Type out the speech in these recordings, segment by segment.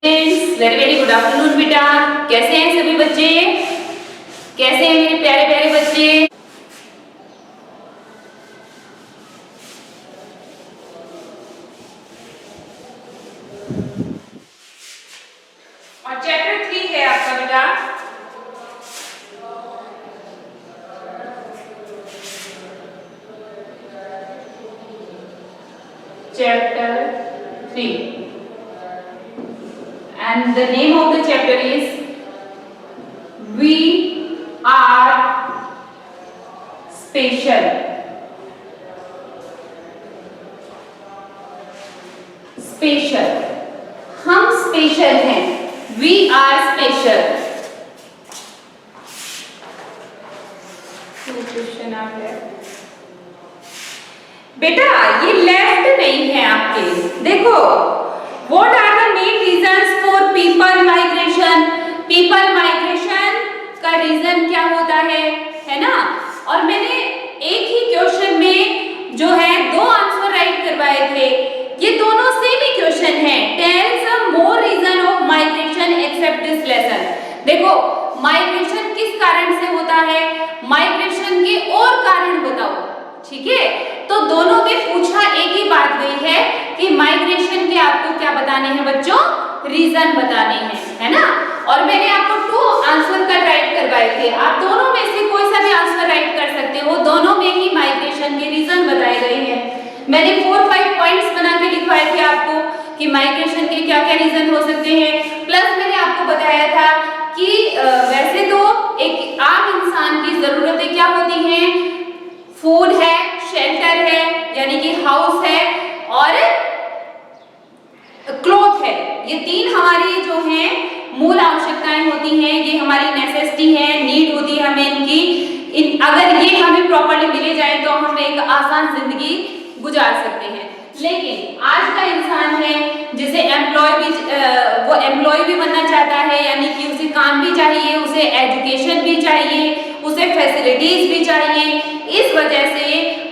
Very very good afternoon बेटा। कैसे हैं सभी बच्चे? कैसे हैं मेरे प्यारे प्यारे बच्चे? और चैप्टर 3 है आपका बेटा। Chapter 3 and the name of the chapter is We are special. Special, हम स्पेशल हैं। We are special. क्वेश्चन आ गया बेटा, ये लेफ्ट नहीं है आपके। देखो, What are the main reasons for people migration? People migration का रीजन क्या होता है ना? और मैंने एक ही क्वेश्चन में जो है 2 आंसर राइट करवाए थे। ये दोनों सेम ही क्वेश्चन है। Tell some more reason of migration except this lesson. देखो, माइग्रेशन किस कारण से होता है? माइग्रेशन के और कारण बताओ, ठीक है? तो दोनों के पूछा एक ही बात गई है कि माइग्रेशन के आपको क्या बताने हैं बच्चों? रीजन बताने हैं, है ना? और मैंने आपको 2 आंसर का राइट करवाए थे। आप दोनों में से कोई सा भी आंसर राइट कर सकते हो। दोनों में ही माइग्रेशन के रीजन बताए गए हैं। मैंने 4-5 पॉइंट्स बना के लिखवाए थे आपको कि माइग्रेशन के क्या क्या रीजन हो सकते हैं। प्लस मैंने आपको बताया था कि वैसे तो एक आम इंसान की जरूरतें क्या होती हैं? फूड है, शेल्टर है यानी कि हाउस है, और क्लॉथ है। ये 3 हमारी जो हैं मूल आवश्यकताएं होती हैं। ये हमारी नेसेसिटी है, नीड होती है हमें इनकी। अगर ये हमें प्रॉपर्ली मिले जाए तो हम एक आसान जिंदगी गुजार सकते हैं। लेकिन आज का इंसान है जिसे वो एम्प्लॉय भी बनना चाहता है, यानी कि उसे काम भी चाहिए, उसे एजुकेशन भी चाहिए, उसे फैसिलिटीज भी चाहिए। इस वजह से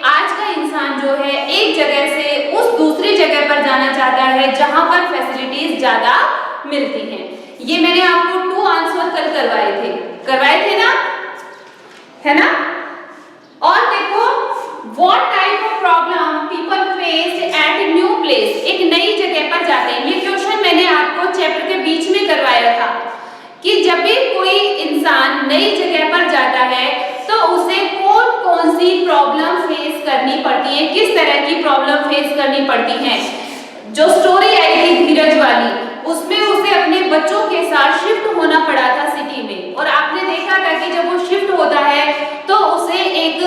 आज का इंसान जो है एक जगह से उस दूसरी जगह पर जाना चाहता है जहां पर फैसिलिटीज ज्यादा मिलती हैं। ये मैंने आपको 2 आंसर कल करवाए थे ना, है ना? और देखो, what type of problem people faced at a new place? एक नई जगह पर जाते हैं। ये क्वेश्चन मैंने आपको चैप्टर के बीच में करवाया था कि जब भी कोई इंसान नई जगह पर जाता है तो उसे कौन कौन सी प्रॉब्लम फेस करनी पड़ती है, किस तरह की प्रॉब्लम फेस करनी पड़ती हैं। जो स्टोरी आई थी धीरज वाली, उसमें उसे अपने बच्चों के साथ शिफ्ट होना पड़ा था सिटी में। और आपने देखा था कि जब वो शिफ्ट होता है तो उसे एक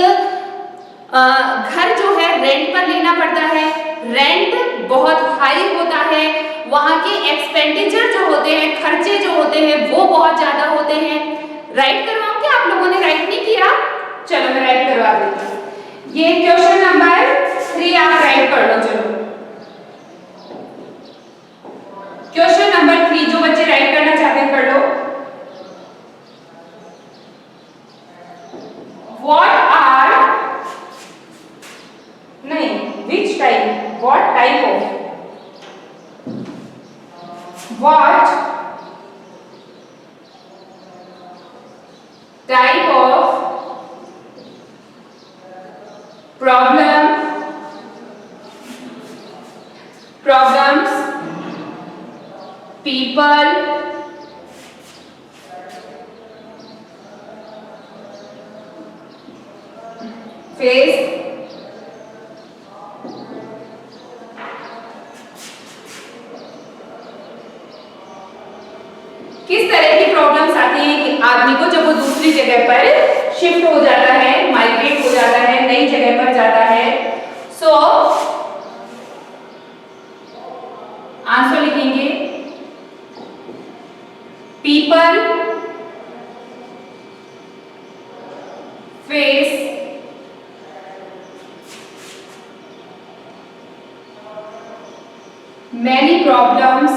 घर जो है रेंट पर लेना पड़ता है। रेंट बहुत हाई होता है, वहां के एक्सपेंडिचर जो होते हैं, खर्चे जो होते हैं वो बहुत ज्यादा होते हैं। राइट करवाऊं क्या? आप लोगों ने राइट नहीं किया? चलो मैं राइट करवा देती हूँ। ये क्वेश्चन नंबर 3 आप राइट कर लो। चलो क्वेश्चन नंबर 3 जो बच्चे राइट करना चाहते हैं कर लो। What type of problems people face किस तरह की प्रॉब्लम्स आती हैं कि आदमी को जब वो दूसरी जगह पर शिफ्ट हो जाता है, माइग्रेट हो जाता है, नई जगह पर जाता है। सो आंसर लिखेंगे, people face many problems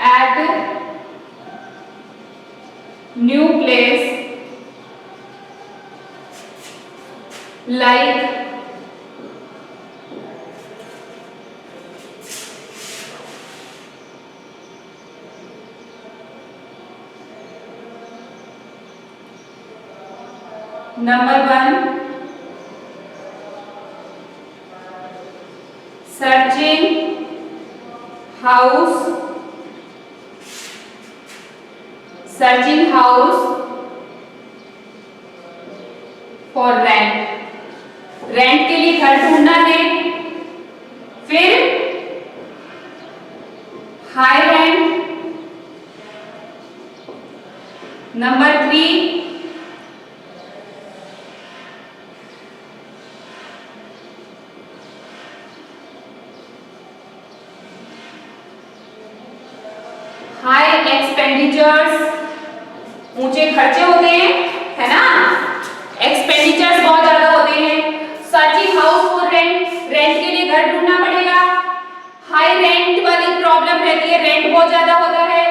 at new place like number 1 searching house for rent के लिए घर ढूंढना है। फिर high rent. Number 3 high expenditures, ऊंचे खर्चे होते हैं, है ना, एक्सपेंडिचर्स बहुत ज्यादा होते हैं। सर्चिंग हाउस फॉर रेंट के लिए घर ढूंढना पड़ेगा। हाई रेंट वाली प्रॉब्लम रहती है, रेंट बहुत ज्यादा होता है।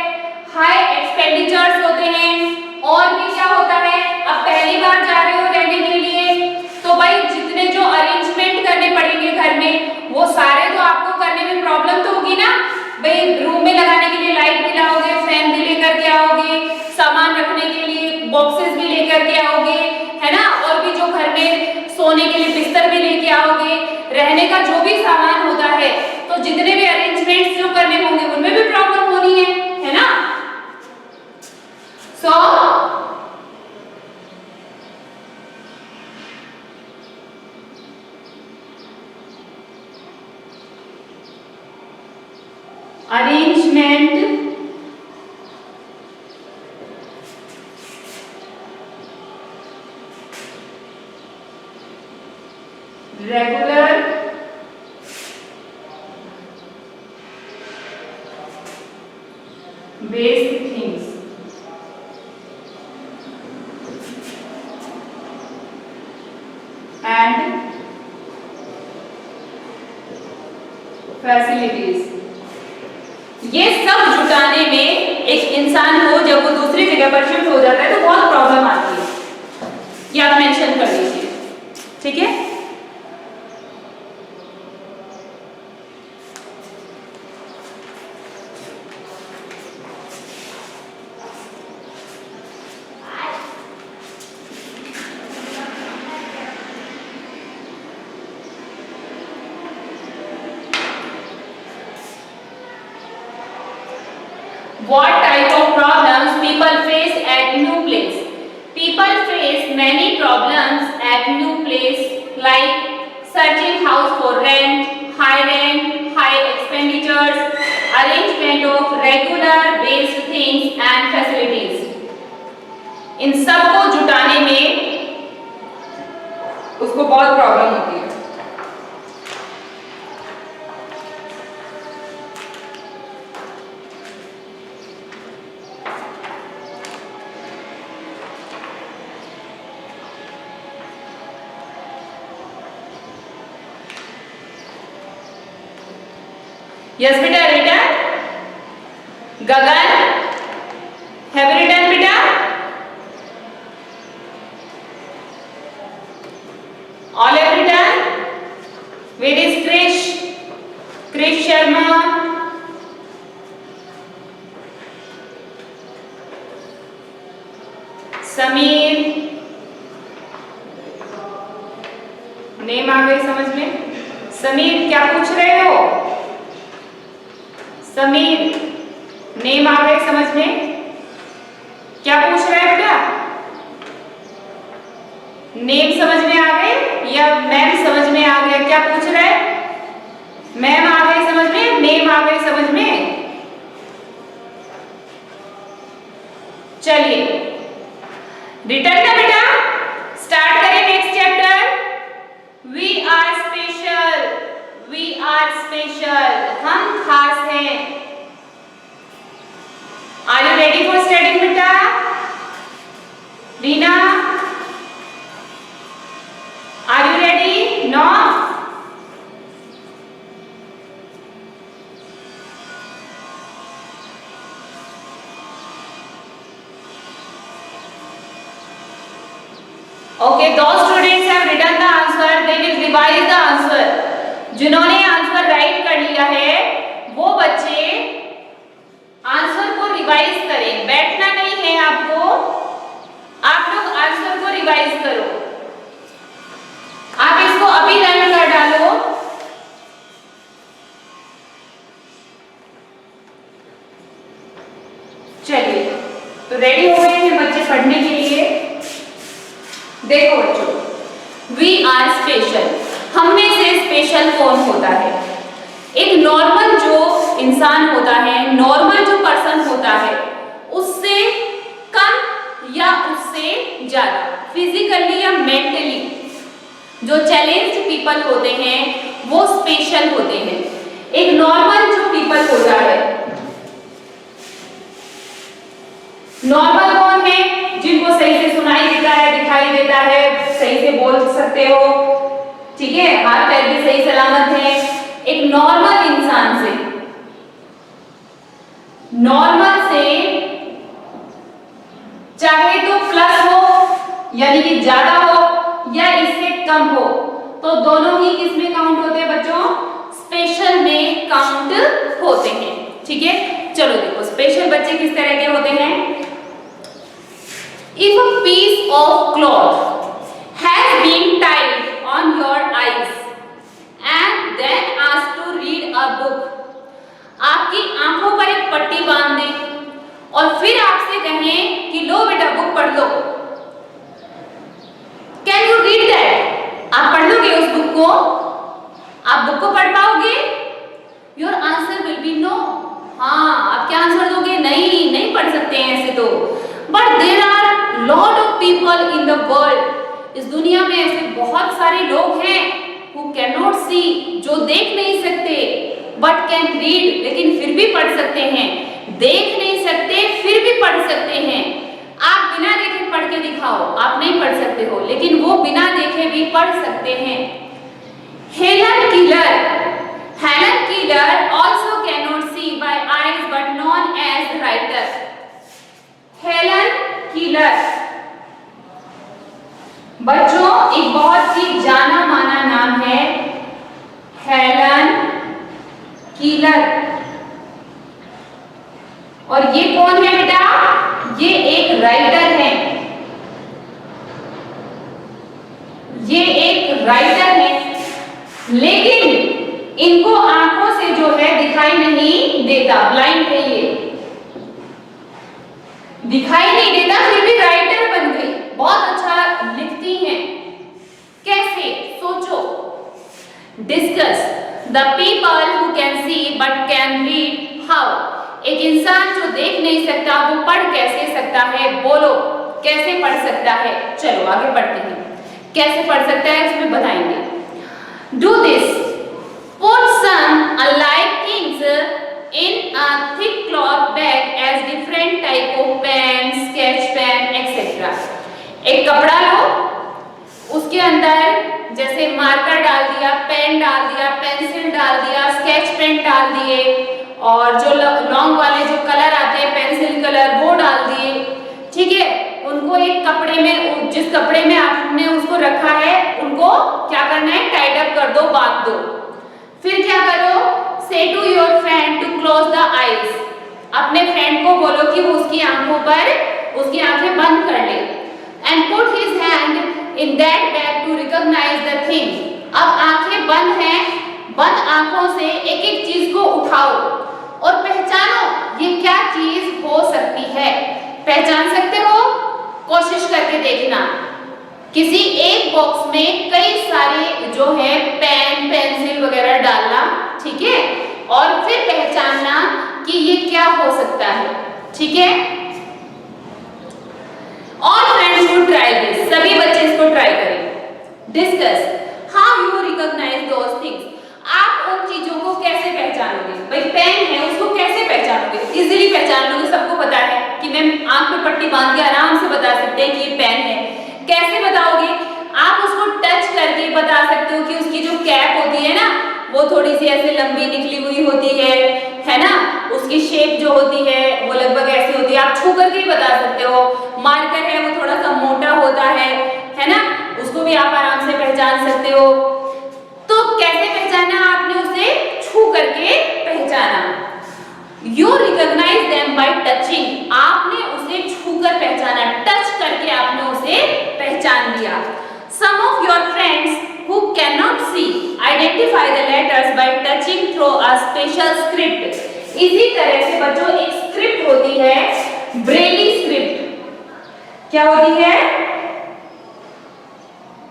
हाई एक्सपेंडिचर्स होते हैं। और भी क्या होता है, अब पहली बार जा रहे हो रहने के लिए तो भाई जितने जो अरेंजमेंट करने पड़ेंगे घर में वो सारे तो आपको करने में प्रॉब्लम तो होगी ना। भाई रूम में लगाने के लिए लाइट भी लाओगे, फैन भी लेकर के आओगे, सामान रखने के लिए बॉक्सेस भी लेकर के आओगे, है ना, और भी जो घर में सोने के लिए बिस्तर भी लेके आओगे, रहने का जो भी सामान होता है, तो जितने भी अरेंजमेंट्स जो करने होंगे उनमें भी प्रॉब्लम होनी है ना। So arrangement regular basic things and facilities, ये सब जुटाने में एक इंसान को जब वो दूसरी जगह पर शिफ्ट हो जाता है तो बहुत प्रॉब्लम आती है। ये आप मेंशन कर लीजिए, ठीक है। What type of problems people face at new place? People face many problems at new place like searching house for rent, high expenditures, arrangement of regular based things and facilities. इन सब को जुटाने में उसको बहुत प्रॉब्लम होती है। Yes बेटा, written. Gagan, have you written बेटा? All have written. Where is Krish? Krish Sharma. Sameer, name आ गई समझ में? समीर क्या पूछ रहे हो? समीर नेम आ गए समझ में? क्या पूछ रहा है बेटा? नेम समझ में आ गए या मैम समझ में आ गया? क्या पूछ रहा है? मैम आ गई समझ में, नेम आ गई समझ में? चलिए रिटर्न ना बेटा, स्टार्ट करें next chapter. We are special, we are special, हम खास हैं। Are you ready for studying बेटा? Reena, are you ready? No? Okay, those students have written the answer, they will revise the answer. जिन्होंने answer right कर लिया है वो बच्चे आंसर को रिवाइज करें। बैठना नहीं है आपको, आप लोग आंसर को रिवाइज करो, आप इसको अभी लर्न कर डालो। चलिए, तो रेडी हो गए हैं बच्चे पढ़ने के लिए। देखो बच्चों, वी आर स्पेशल, हम में से स्पेशल कौन होता है? एक नॉर्मल जो इंसान होता है, नॉर्मल जो पर्सन होता है, उससे कम या उससे ज्यादा फिजिकली या मेंटली जो चैलेंज्ड पीपल होते हैं वो स्पेशल होते हैं। एक नॉर्मल जो पीपल होता है, नॉर्मल कौन है? जिनको सही से सुनाई देता है, दिखाई देता है, सही से बोल सकते हो, ठीक है, हाथ पैर भी सही सलामत है। एक नॉर्मल इंसान से, नॉर्मल से चाहे तो प्लस हो यानी कि ज्यादा हो या इससे कम हो, तो दोनों ही किस में काउंट होते हैं बच्चों? स्पेशल में काउंट होते हैं, ठीक है। चलो देखो, स्पेशल बच्चे किस तरह के होते हैं? If a piece of cloth has been tied on your eyes and then asked to read a book, आपकी आंखों पर एक पट्टी बांध दें और फिर आपसे कहें कि लो बेटा बुक पढ़ लो, Can you read that? आप पढ़ लोगे उस बुक को? आप बुक को पढ़ पाओगे? Your answer will be no. हाँ, आप क्या आंसर दोगे? नहीं पढ़ सकते हैं ऐसे तो। But there are lot of people in the world. इस दुनिया में ऐसे बहुत सारे लोग हैं who cannot see, जो देख नहीं सकते, but can read, लेकिन फिर भी पढ़ सकते हैं। देख नहीं सकते फिर भी पढ़ सकते हैं। आप बिना देखे पढ़ के दिखाओ, आप नहीं पढ़ सकते हो, लेकिन वो बिना देखे भी पढ़ सकते हैं। Helen killer also cannot see by eyes but known as writer. Helen killer बच्चों एक बहुत ही जाना माना नाम है, हेलन कीलर। और ये कौन है बेटा? ये एक राइटर है, ये एक राइटर है, लेकिन इनको आंखों से जो है दिखाई नहीं देता, ब्लाइंड है ये, दिखाई नहीं देता फिर भी राइटर बन गई, बहुत अच्छा लिखती हैं। कैसे? सोचो, discuss the people who can see but can read how. एक इंसान जो देख नहीं सकता वो पढ़ कैसे सकता है? बोलो, कैसे पढ़ सकता है? चलो आगे पढ़ते हैं, कैसे पढ़ सकता है इसमें बताएंगे। Do this, put some alike things in a thick cloth bag as different type of pen, sketch pen, etc. एक कपड़ा लो, उसके अंदर जैसे मार्कर डाल दिया, पेन डाल दिया, पेंसिल डाल दिया, स्केच पेन डाल दिए, और जो लॉन्ग वाले जो कलर आते हैं पेंसिल कलर वो डाल दिए, ठीक है। उनको एक कपड़े में, जिस कपड़े में आपने उसको रखा है, उनको क्या करना है? टाइड अप कर दो, बांध दो। फिर क्या करो? Say to your friend to close the eyes. अपने फ्रेंड को बोलो कि वो उसकी आंखों पर उसकी आंखें बंद कर ले। And put his hand in that bag to recognize the thing. अब आंखें बंद हैं, बंद आंखों से एक एक चीज को उठाओ और पहचानो ये क्या चीज हो सकती है। पहचान सकते हो? कोशिश करके देखना। किसी एक बॉक्स में कई सारे जो है पेन, पेंसिल वगैरह डालना, ठीक है, और फिर पहचानना कि ये क्या हो सकता है, ठीक है। All friends should try this. सभी बच्चे इसको ट्राई करें। Discuss how you recognize those things. आप उन चीजों को कैसे पहचानोगे? भाई पेन है, उसको कैसे पहचानोगे? इजीली पहचान लोगे, सबको पता है कि मैं आंख पे पट्टी बांध के आराम से बता सकते हैं कि ये पेन है। कैसे बताओगे? आप उसको टच करके बता सकते हो कि उसकी जो कैप होती है ना, वो थोड़ी सी ऐसे लंबी निकली हुई होती है ना, उसकी शेप जो होती है वो लगभग ऐसी होती है, आप छू करके ही बता सकते हो। मार्कर है वो थोड़ा सा मोटा होता है ना, उसको भी आप आराम से पहचान सकते हो। तो कैसे पहचाना? आपने उसे छू करके पहचाना। You recognize them by touching. आपने उसे छूकर पहचाना, टच करके आपने identify the letters bye touching through a special script. इसी तरह से बच्चों एक स्क्रिप्ट होती है ब्रेली स्क्रिप्ट। क्या होती है?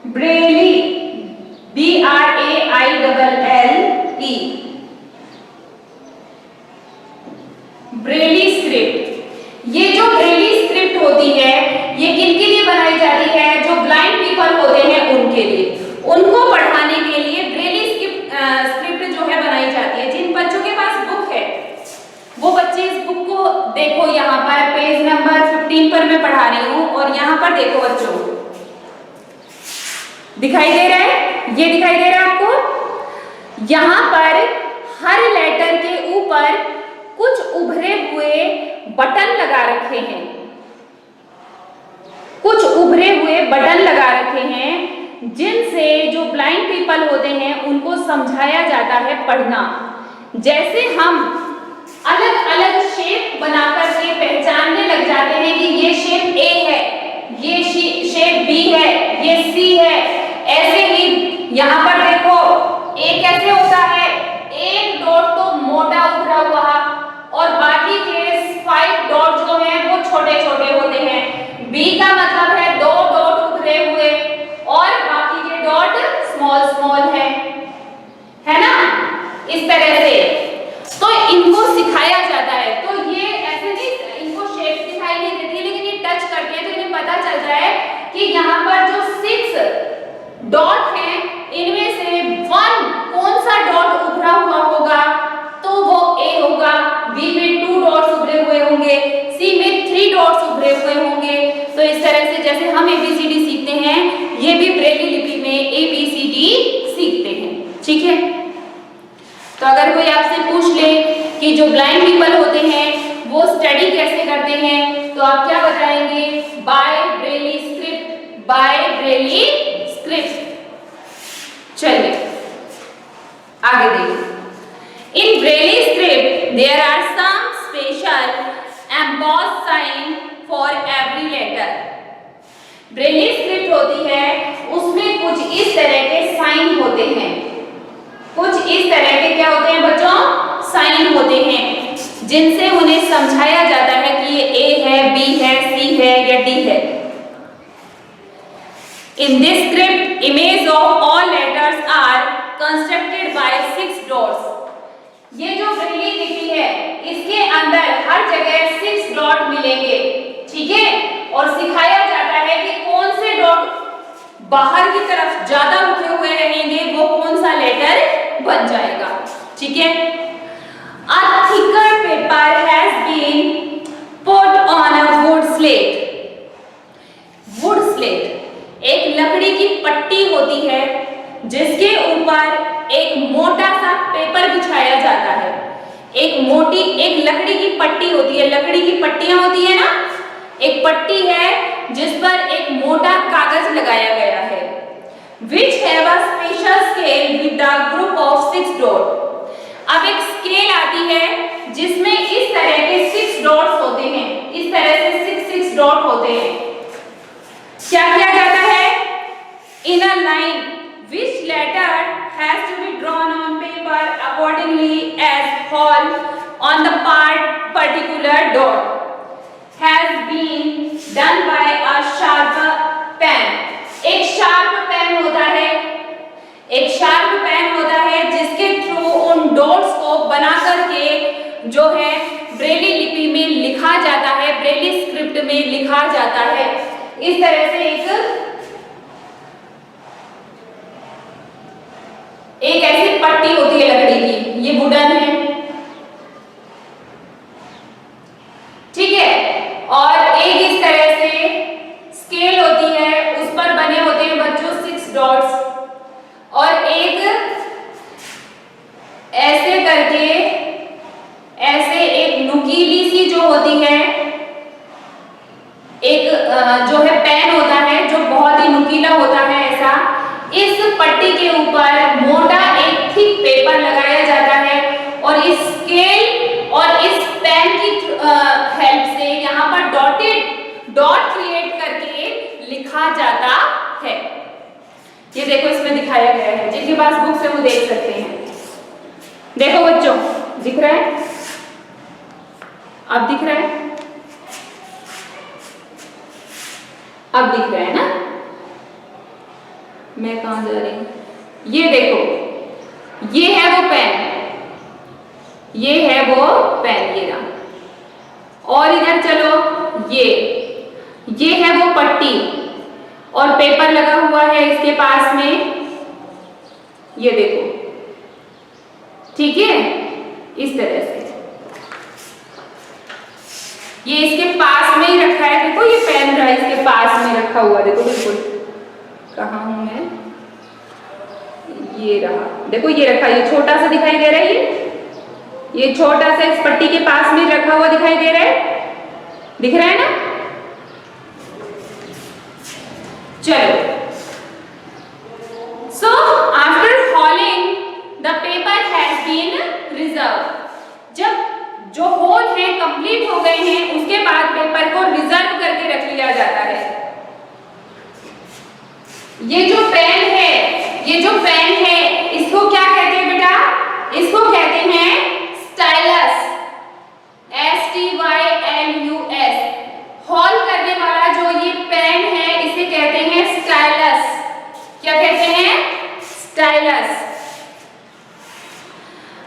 Braille, BRAILLE, Braille script. ये जो ब्रेली स्क्रिप्ट होती है ये किनके लिए बनाई जाती है? जो ब्लाइंड पीपल होते हैं उनके लिए, उनको पढ़ाने के लिए ब्रेली स्क्रिप्ट जो है बनाई जाती है। जिन बच्चों के पास बुक है वो बच्चे इस बुक को देखो, यहाँ पर पेज नंबर 15 पर मैं पढ़ा रही हूँ और यहाँ पर देखो बच्चों, दिखाई दे रहा है? ये दिखाई दे रहा है आपको? यहाँ पर हर लेटर के ऊपर कुछ उभरे हुए बटन लगा रखे हैं, कुछ उभरे हुए बटन लगा रखे हैं जिनसे जो ब्लाइंड पीपल होते हैं उनको समझाया जाता है पढ़ना। जैसे हम अलग अलग शेप बनाकर के पहचानने लग जाते हैं कि ये शेप ए है, ये शेप बी है, ये सी है, ऐसे ही यहाँ पर देखो ए कैसे होता है? एक डॉट तो मोटा उभरा हुआ और बाकी के 5 डॉट जो हैं वो छोटे छोटे होते हैं। बी का मतलब है 2 डॉट उभरे हुए और बाकी के डॉट स्मॉल स्मॉल है ना? इस तरह से तो इनको सिखाया जाता है। तो ये ऐसे नहीं, इनको शेप दिखाई नहीं देती लेकिन ये टच करते हैं तो इन्हें पता चल रहा है कि यहाँ पर जो 6 डॉट हैं इनमें से 1 कौन सा डॉट उभरा हुआ होगा तो वो ए होगा, बी में 2 डॉट्स उभरे हुए होंगे, सी में 3 डॉट्स उभरे हुए होंगे। तो इस तरह से जैसे हम ABCD सीखते हैं ये भी ब्रेली लिपि में ABCD सीखते हैं। ठीक है, तो अगर कोई आपसे पूछ ले कि जो ब्लाइंड पीपल होते हैं वो स्टडी कैसे करते हैं तो आप क्या बताएंगे? By Braille script, by Braille script. चलिए आगे देखिए। In Braille script, there are some special embossed sign for every letter. Braille script होती है, उसमें कुछ इस तरह के साइन होते हैं, कुछ इस तरह के क्या होते हैं बच्चों? साइन होते हैं जिनसे उन्हें समझाया जाता है कि ये A है, B है, C है या D है। In this script, image of all letters are constructed by 6 dots. ये जो ब्रेली लिपि है इसके अंदर हर जगह 6 डॉट मिलेंगे। ठीक है, और सिखाया जाता है कि कौन से डॉट बाहर की तरफ ज्यादा उठे हुए रहेंगे वो कौन सा लेटर बन जाएगा। ठीक है, a thicker paper has been put on a wood slate. wood slate एक लकड़ी की पट्टी होती है जिसके ऊपर एक मोटा सा पेपर बिछाया जाता है। एक लकड़ी की पट्टी होती है, लकड़ी की पट्टियां होती है ना, एक पट्टी है जिस पर एक मोटा कागज लगाया गया है। Which have a special scale with a group of 6 dots. अब एक स्केल आती है जिसमें इस तरह के 6 डॉट्स होते हैं, इस तरह से 6 डॉट होते हैं। क्या किया जाता है? In a line, which letter has to be drawn on paper accordingly as fall on the particular dot has been done by a sharp pen. एक शार्प पेन होता है, एक शार्प पेन होता है जिसके थ्रू उन डॉट्स को बना करके जो है ब्रेली लिपि में लिखा जाता है, ब्रेली स्क्रिप्ट में लिखा जाता है। इस तरह से एक ऐसी पट्टी होती है लकड़ी की, ये वुडन है। ठीक है, और एक इस तरह से स्केल होती है, उस पर बने होते हैं बच्चों 6 डॉट्स, और एक ऐसे करके ऐसे एक नुकीली सी जो होती है, एक जो है पेन होता है जो बहुत ही नुकीला होता है ऐसा, इस पट्टी के ऊपर मोटा एक थिक पेपर लगाया जाता है और इस स्केल और इस पेन की हेल्प से यहाँ पर डॉट क्रिएट करके लिखा जाता है। ये देखो इसमें दिखाया गया है, जिनके पास बुक्स है वो देख सकते हैं। देखो बच्चों, दिख रहा है? अब दिख रहा है? अब दिख रहा है ना? मैं कहां जा रही हूं? ये देखो, ये है वो पेन, ये है वो पेन, ये रहा। और इधर चलो, ये है वो पट्टी और पेपर लगा हुआ है इसके पास में, ये देखो, ठीक है, इस तरह से ये इसके पास में ही रखा है। देखो ये पेन रहा इसके पास में रखा हुआ, देखो बिल्कुल, कहाँ हूं मैं, ये रहा, देखो ये रखा, ये छोटा सा दिखाई दे रहा है, ये छोटा सा इस पट्टी के पास में रखा हुआ दिखाई दे रहा है, दिख रहा है ना? चलो, so after hauling the paper has been reserved, जब जो होल है कंप्लीट हो गए हैं उसके बाद पेपर को रिजर्व करके रख लिया जाता है। ये जो पेन है, ये जो पेन है, इसको क्या कहते हैं बेटा? इसको कहते हैं स्टाइलस, STYLUS। हॉल करने वाला जो ये पेन है इसे कहते हैं स्टाइलस। क्या कहते हैं? Stylus.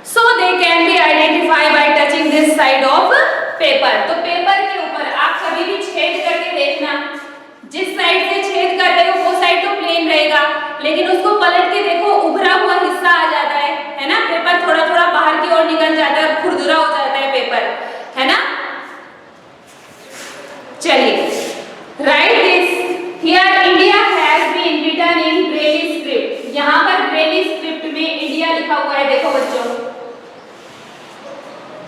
So they can be identified by touching this side of paper। तो पेपर के ऊपर आप कभी भी छेद करके देखना, जिस साइड से छेद कर रहे हो वो साइड तो प्लेन रहेगा, लेकिन उसको पलट के देखो उभरा हुआ हिस्सा आ जाता है ना? पेपर थोड़ा थोड़ा बाहर की ओर निकल जाता है, खुरदुरा हो जाता है पेपर, है ना? चलिए, write this here India has been written in Braille script. यहाँ पर ब्रेली स्क्रिप्ट में इंडिया लिखा हुआ है, देखो बच्चों,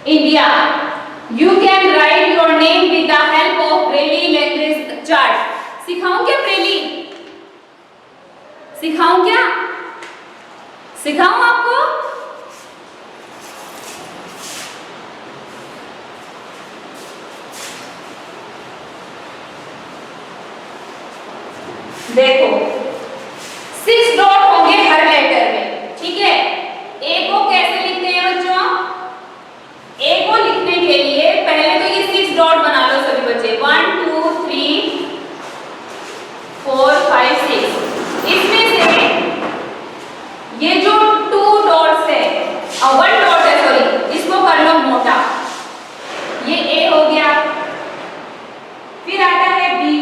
India. You can write your name with the help of Braille language chart. सिखाऊं क्या ब्रेली? सिखाऊं क्या? सिखाऊं आपको? देखो 6 डॉट होंगे हर लेटर में, ठीक है? ए को कैसे लिखते हैं बच्चों? ए को लिखने के लिए पहले तो ये 6 डॉट बना लो सभी बच्चे, 1 2 3 4 5 6। इसमें से ये जो 2 डॉट्स है और 1 डॉट है, सॉरी, इसको कर लो मोटा, ये ए हो गया। फिर आता है बी।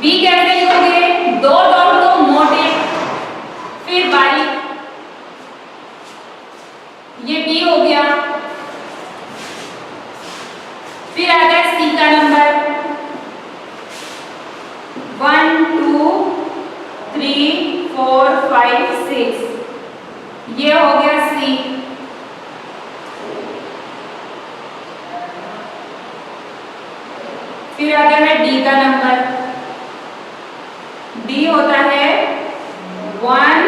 बी कैसे लिखोगे? 2 डॉट तो मोटे, फिर बारीक, ये बी हो गया। फिर आता है सी का नंबर, 1 2 3 4 5 6, ये हो गया सी। फिर आता है डी का नंबर, डी होता है 1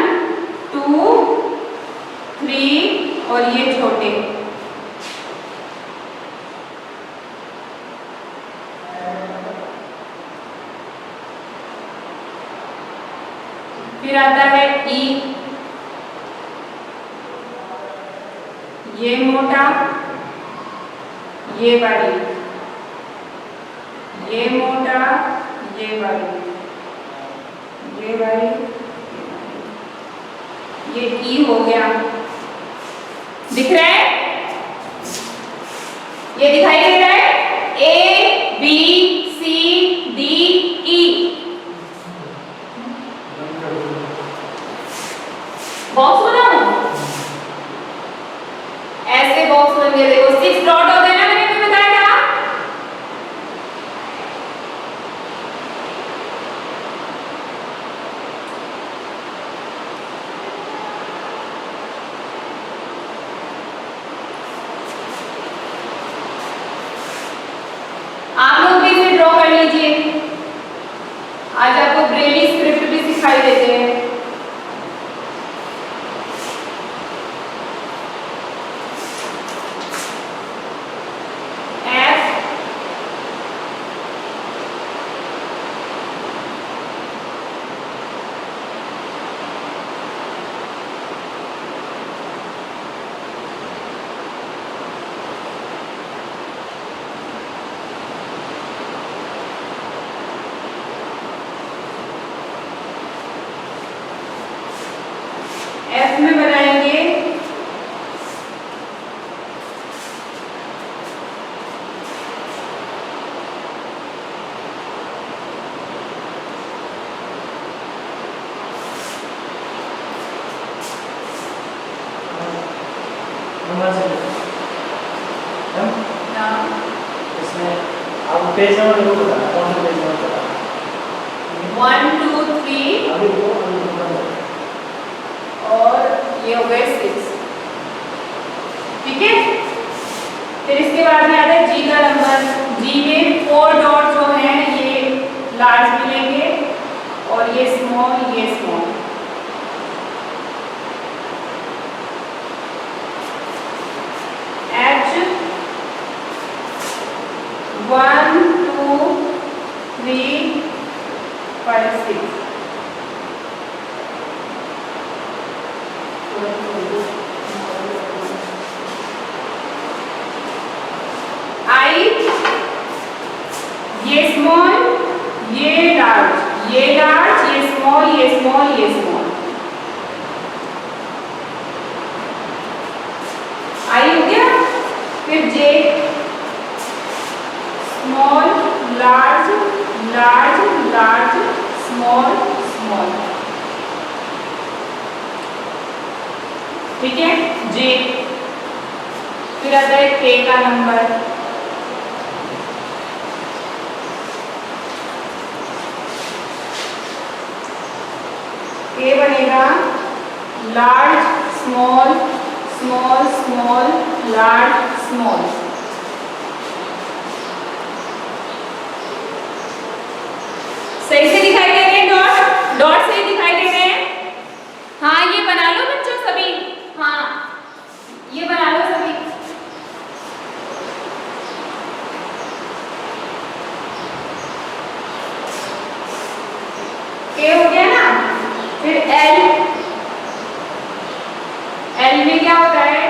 2 3 और ये छोटे। फिर आता है ई, ये मोटा, ये बारीक, ये मोटा, ये बारीक, ये बारीक, ये ई हो गया। दिख रहा है? ये दिखाई दे रहा है? A B C D E। Box बनाओ, ऐसे बॉक्स बन गए। देखो 6 डॉट होते हैं ना, मैंने तुम्हें बताया था। नंबर से हम ना इसमें आप पेज नंबर जरूर बताना, कौन सा पेज नंबर बताना। 1 2 3 अभी वो नंबर और ये हो गए 6। ठीक है, फिर इसके बाद में आता है जी का नंबर। जी में 4 डॉट जो है ये लार्ज मिलेंगे और ये स्मॉल, ये स्मॉल। एच 1 2 3 5 6। आई ये स्मॉल, ये लार्ज, ये लार्ज, ये स्मॉल, ये स्मॉल, ये स्मॉल। आई हो गया। फिर J small large large large small small. ठीक है, जे। फिर आता है के का नंबर। के बनेगा large small small small large small. सही से दिखाई दे रहे हैं डॉट? डॉट सही दिखाई दे रहे हैं? हाँ, ये बना लो बच्चों सभी। हाँ, ये बना लो सभी। के हो गया ना। फिर एल। एल में क्या होता है?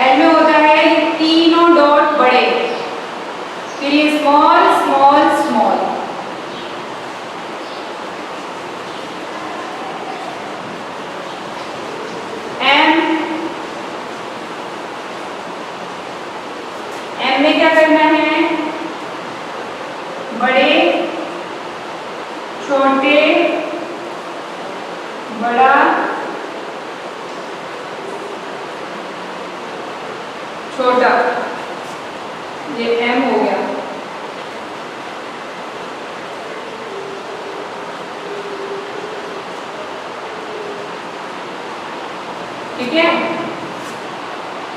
एल में होता है ये तीनों डॉट बड़े, फिर ये small small small. M. M में क्या करना है? बड़े छोटे बड़ा छोटा, ये एम हो गया। ठीक है,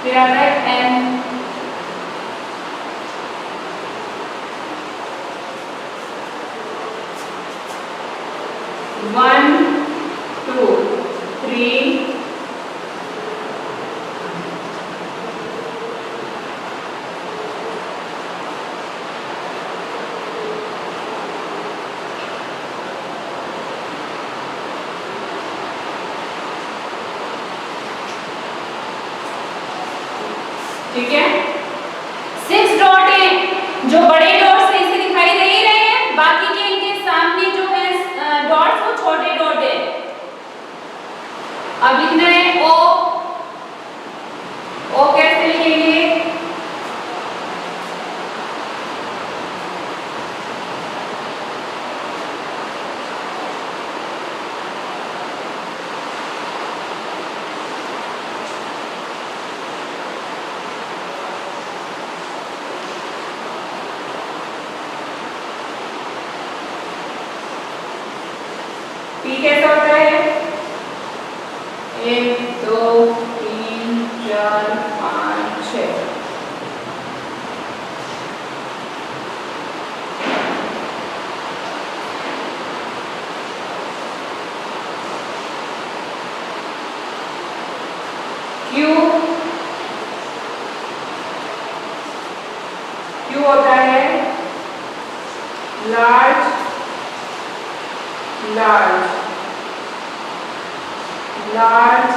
फिर आता है एन। वन टू थ्री ठीक है, 6 डॉट है। जो बड़े डॉट सही से दिखाई दे ही रहे हैं, बाकी के इनके सामने जो है डॉट्स वो छोटे डॉट है। अब लिखना है ओ। ओ कैसे लिखेंगे? पी कैसा होता है? 1 2 3 4 5 6। क्यू। क्यू होता है large large large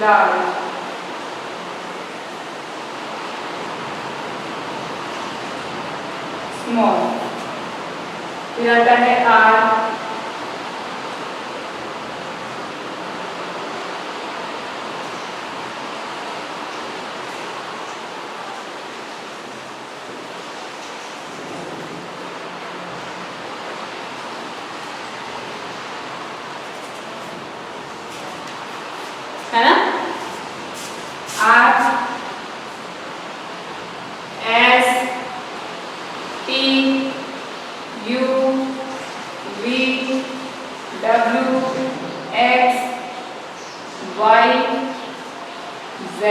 large. Small. फिर आता है आर। Y Z।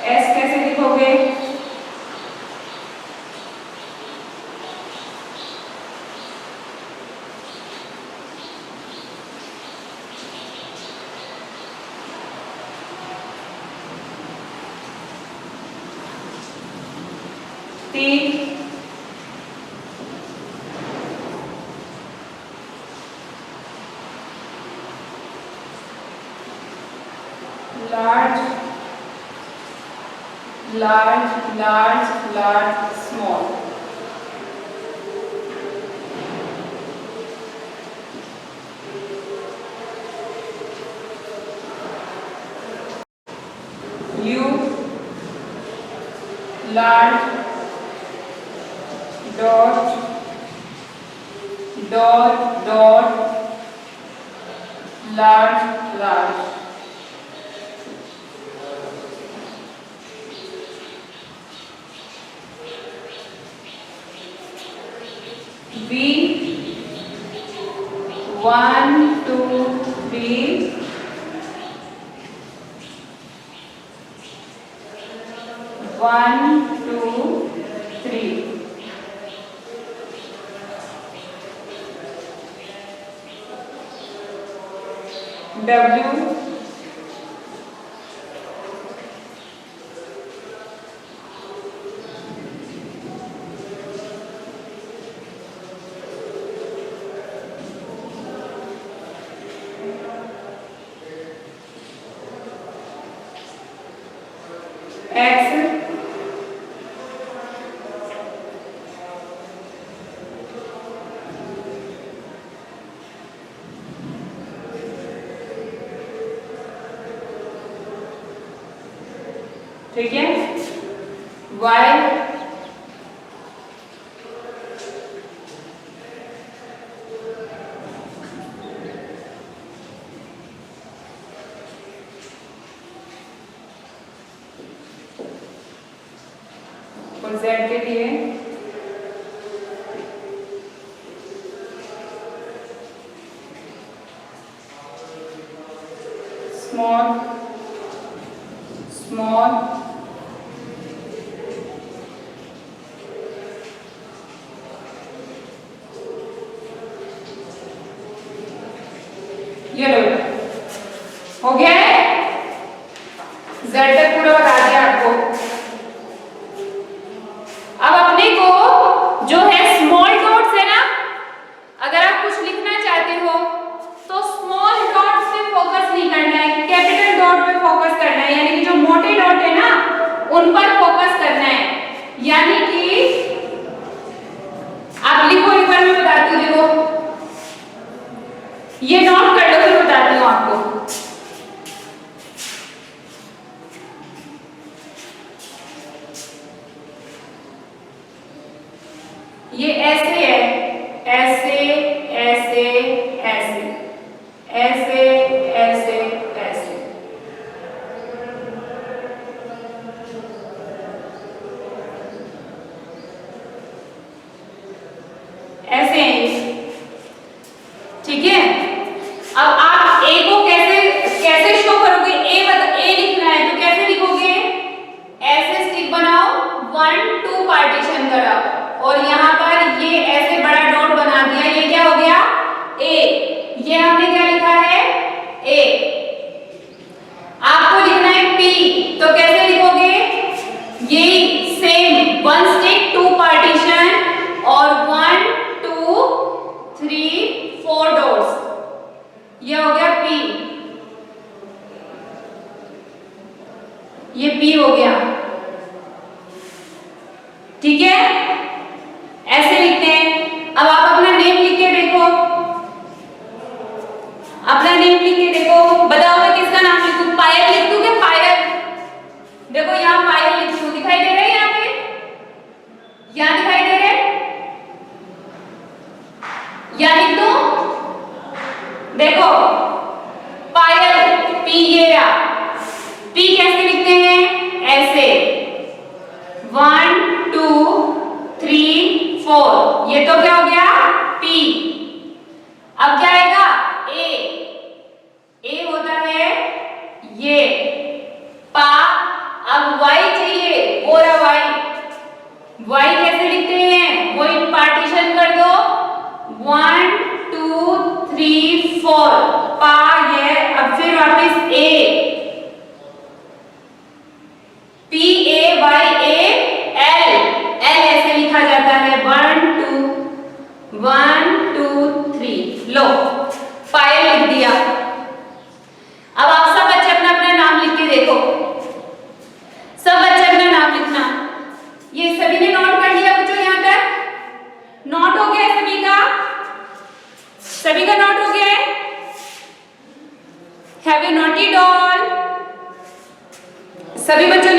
S कैसे लिखोगे? T large large large large small। U large dot dot dot large large। V 1 2 3 1 2 3। W X ठीक है। Y और Z के लिए स्मॉल स्मॉल ये लो हो गया है। Z तक पूरा बता दिया आपको। अब अपने को जो है स्मॉल डॉट्स है ना, अगर आप कुछ लिखना चाहते हो तो स्मॉल डॉट्स पे फोकस नहीं करना है, कैपिटल डॉट पे फोकस करना है। यानी कि जो मोटे डॉट है ना उन पर फोकस करना है। यानी कि आप लिखो, एक बार मैं बताती हूँ। देखो ये नोट कर लो, फिर बताती हूँ आपको। ये ऐसे है, ऐसे ऐसे ऐसे ऐसे ऐसे ऐसे। ऐसे हैं ये, ठीक है। अब आप ए को कैसे कैसे शो करोगे? ए लिखना है तो कैसे लिखोगे? ऐसे स्टिक बनाओ, 1 2 पार्टीशन कराओ और यहाँ पर ये ऐसे बड़ा डॉट बना दिया। ये क्या हो गया? ए। ये हमने क्या लिखा है? ए। आपको लिखना है पी, तो कैसे लिखोगे? ये सेम 1 स्टिक 2 पार्टीशन और 1 2 3 4 डॉट्स। ये हो गया पी, ये पी हो गया, ठीक है। ऐसे लिखते हैं। अब आप अपना नेम लिख के देखो, अपना नेम लिख के देखो। बताओ मैं किसका नाम लिखूं? पायल लिख दूं क्या? पायल, देखो यहाँ पायल लिखी हूं, दिखाई दे रहा है यहाँ पे? यहाँ दिखाई दे रहा है? यहाँ लिख दूं? देखो पायल, पी ये रहा। पी कैसे लिखते हैं? ऐसे 1 2 3 4। ये तो क्या हो गया? पी। अब क्या आएगा? 2 3 4 पा ये अब फिर वापस ए P A Y A L L ऐसे लिखा जाता है 1 2 3 लो पायल लिख दिया। अब आप सब बच्चे अपना अपना नाम लिख के देखो, सब बच्चे अपना नाम लिखना। ये सभी ने नोट कर लिया बच्चों? यहाँ तक नोट हो गया है सभी का? सभी का नोट हो गया है? Have you noted all? सभी बच्चों ने